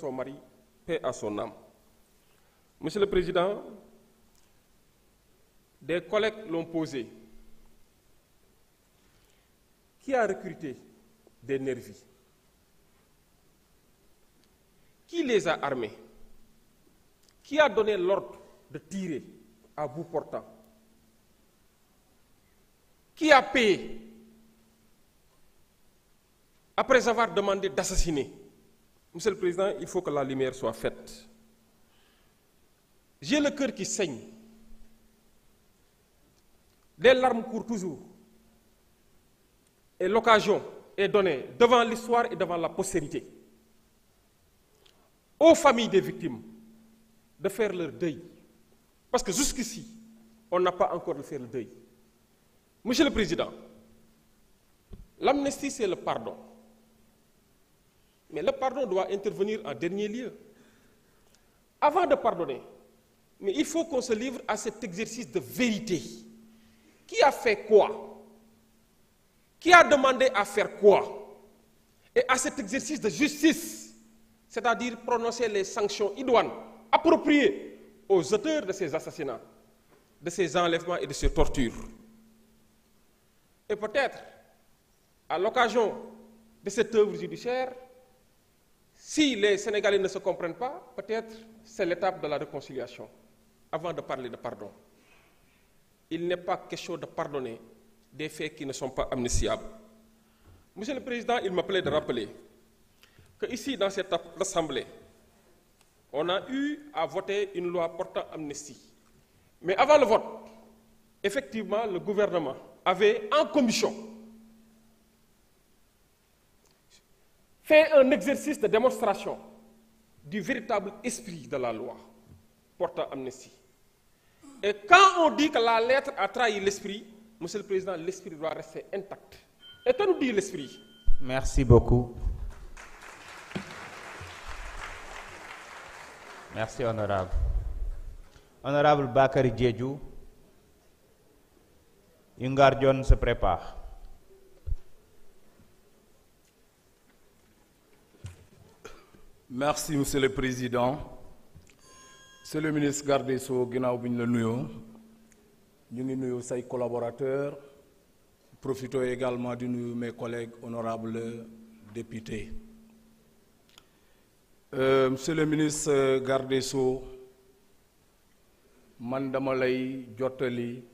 son mari, paix à son âme. Monsieur le Président, des collègues l'ont posé. Qui a recruté des nervis? Qui les a armés? Qui a donné l'ordre de tirer à bout portant? Qui a payé après avoir demandé d'assassiner? Monsieur le Président, il faut que la lumière soit faite. J'ai le cœur qui saigne. Des larmes courent toujours. Et l'occasion est donnée devant l'histoire et devant la postérité aux familles des victimes de faire leur deuil. Parce que jusqu'ici, on n'a pas encore fait le deuil. Monsieur le Président, l'amnistie, c'est le pardon. Mais le pardon doit intervenir en dernier lieu. Avant de pardonner, mais il faut qu'on se livre à cet exercice de vérité. Qui a fait quoi? Qui a demandé à faire quoi? Et à cet exercice de justice, c'est-à-dire prononcer les sanctions idoines, appropriées aux auteurs de ces assassinats, de ces enlèvements et de ces tortures. Et peut-être, à l'occasion de cette œuvre judiciaire, si les Sénégalais ne se comprennent pas, peut-être c'est l'étape de la réconciliation, avant de parler de pardon. Il n'est pas question de pardonner des faits qui ne sont pas amnistiables. Monsieur le Président, il me plaît de rappeler que ici, dans cette Assemblée, on a eu à voter une loi portant amnistie. Mais avant le vote, effectivement, le gouvernement avait, en commission, fait un exercice de démonstration du véritable esprit de la loi portant amnistie. Et quand on dit que la lettre a trahi l'esprit, Monsieur le Président, l'esprit doit rester intact. Et que nous dit l'esprit? Merci beaucoup. Merci, honorable. Honorable Bakary Diédhiou, Yungar Dione se prépare. Merci, Monsieur le Président. Monsieur le ministre garde des Sceaux, ginnaaw bi ñu la nuyoo ñu ngi nuyu say collaborateurs. Profitons également de nuyu mes collègues honorables députés. Monsieur le ministre garde des Sceaux, man dama lay jottali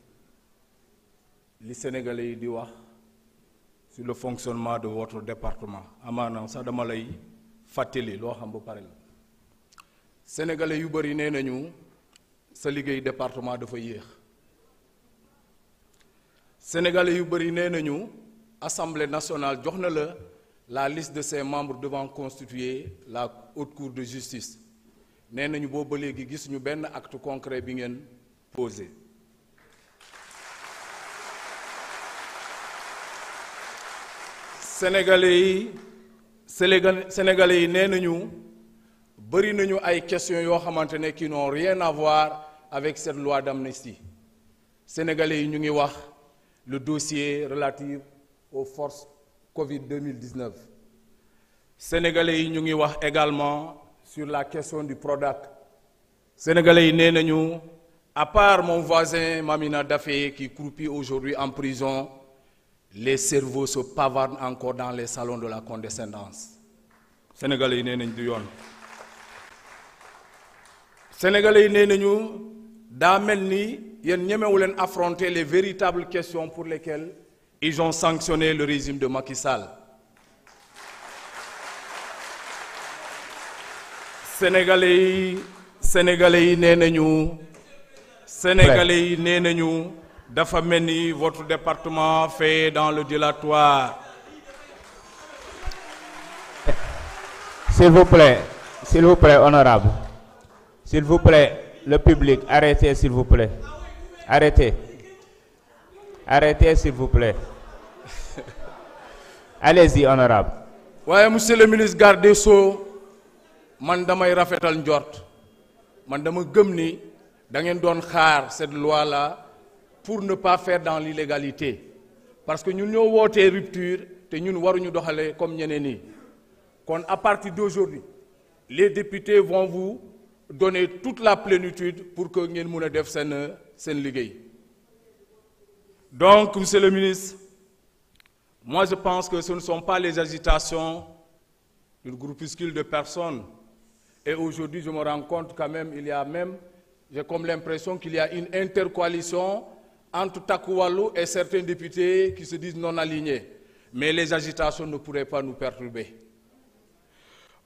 li Sénégalais yi di wax sur le fonctionnement de votre département. Amaana sax dama lay fàttali loo xam ba pare la. Sénégalais yu bëri nee nañu sa liggéey département dafa yéex. Sénégalais yu bëri nee nañu Assemblée nationale jox na la liste de ses membres devant constituer la haute cour de justice. Nee nañu boobu ba léegi gisuñu benn acte concret bi ngeen posé. Sénégalais yi nee nañu bëri nañu ay questions yoo xamante ne qui n'ont rien à voir avec cette loi d'amnistie. Sénégalais yi ñu ngi wax le dossier relatif aux forces Covid 2019. Sénégalais yi ñu ngi wax également sur la question du Prodac. Sénégalais yi nee nañu à part mon voisin Mamina Daffé qui croupit aujourd'hui en prison, les cerveaux se pavardent encore dans les salons de la condescendance. Sénégalais yi nee nañ du yoon. Sénégalais yi nee nañu daa mel ni yéen ñemewu leen affronter les véritables questions pour lesquelles ils ont sanctionné le régime de Macky Sall. Sénégalais yi nee nañu dafa mel ni votre département fait dans le dilatoire. S'il vous plaît, honorable. S'il vous plaît, le public, arrêtez, s'il vous plaît. Arrêtez, s'il vous plaît. Allez-y, honorable. Ouais, monsieur le ministre garde des Sceaux, man damay rafetal njort. Man dama gëm ni da ngeen doon xaar cette loi-là pour ne pas faire dans l'illégalité. Parce que ñun ñoo wootee rupture te ñun waruñu doxalee comme ñeneen ñi. Kon à partir d'aujourd'hui, les députés vont vous donner toute la plénitude pour que ngeen mën a def seen liggéey. Donc, Monsieur le ministre, moi je pense que ce ne sont pas les agitations d'un groupuscule de personnes. Et aujourd'hui, je me rends compte quand même, j'ai comme l'impression qu'il y a une intercoalition entre Takku Wallu et certains députés qui se disent non alignés. Mais les agitations ne pourraient pas nous perturber.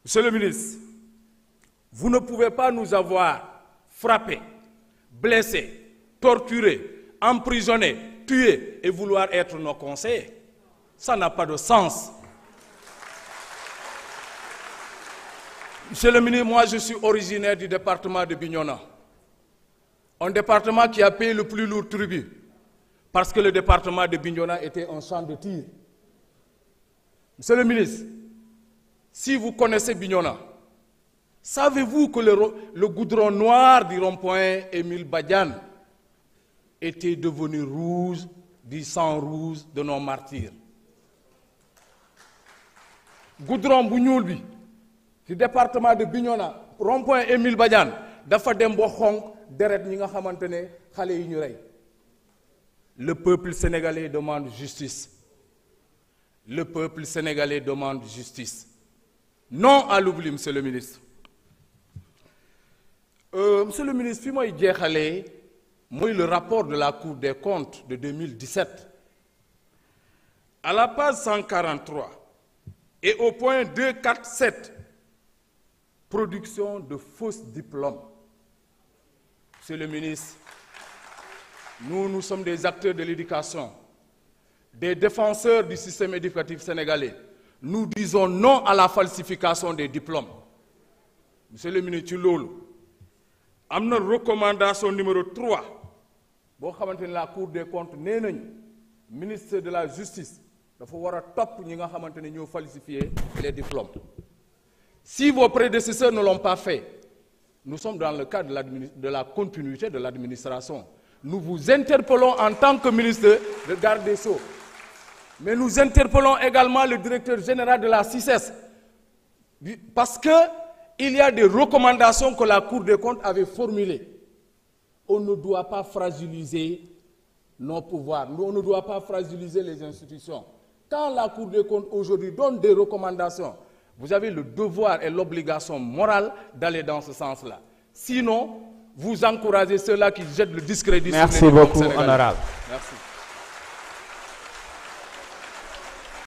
Monsieur le ministre, vous ne pouvez pas nous avoir frappés, blessés, torturés, emprisonnés, tués et vouloir être nos conseillers. Ça n'a pas de sens. Monsieur le ministre, moi je suis originaire du département de Bignona. Un département qui a payé le plus lourd tribut. Parce que le département de Bignona était un champ de tir. Monsieur le ministre, si vous connaissez Bignona, savez-vous que le goudron noir du rond-point Émile Badiane était devenu rouge du sang rouge de nos martyrs? Goudron bu ñuul bi ci département de Bignona rond-point Émile Badiane dafa dem ba xonq deret ñi nga xamante ne xale yi ñu rey. Le peuple sénégalais demande justice. Le peuple sénégalais demande justice. Non à l'oubli, monsieur le ministre. Monsieur le ministre, fi mooy jeexalee mooy le rapport de la Cour des comptes de 2017. À la page 143 et au point 247, production de fausses diplômes. Monsieur le ministre, nous sommes des acteurs de l'éducation, des défenseurs du système éducatif sénégalais. Nous disons non à la falsification des diplômes. Monsieur le ministre, ci loolu am na recommandation numéro 3 boo xamante ne la Cour des comptes nee nañu ministre de la justice dafa war a topp ñi nga xamante ne ñoo falsifier les diplômes. Si vos prédécesseurs ne l'ont pas fait, nous sommes dans le cadre de la continuité de l'administration. Nous vous interpellons en tant que ministre de garde des Sceaux. Mais nous interpellons également le directeur général de la CICES. Parce qu'il y a des recommandations que la Cour des comptes avait formulées. On ne doit pas fragiliser nos pouvoirs. On ne doit pas fragiliser les institutions. Quand la Cour des comptes aujourd'hui donne des recommandations, vous avez le devoir et l'obligation morale d'aller dans ce sens-là. Sinon, vous encouragez ceux-là qui jettent le discrédit sur les Merci beaucoup, honorable. Merci.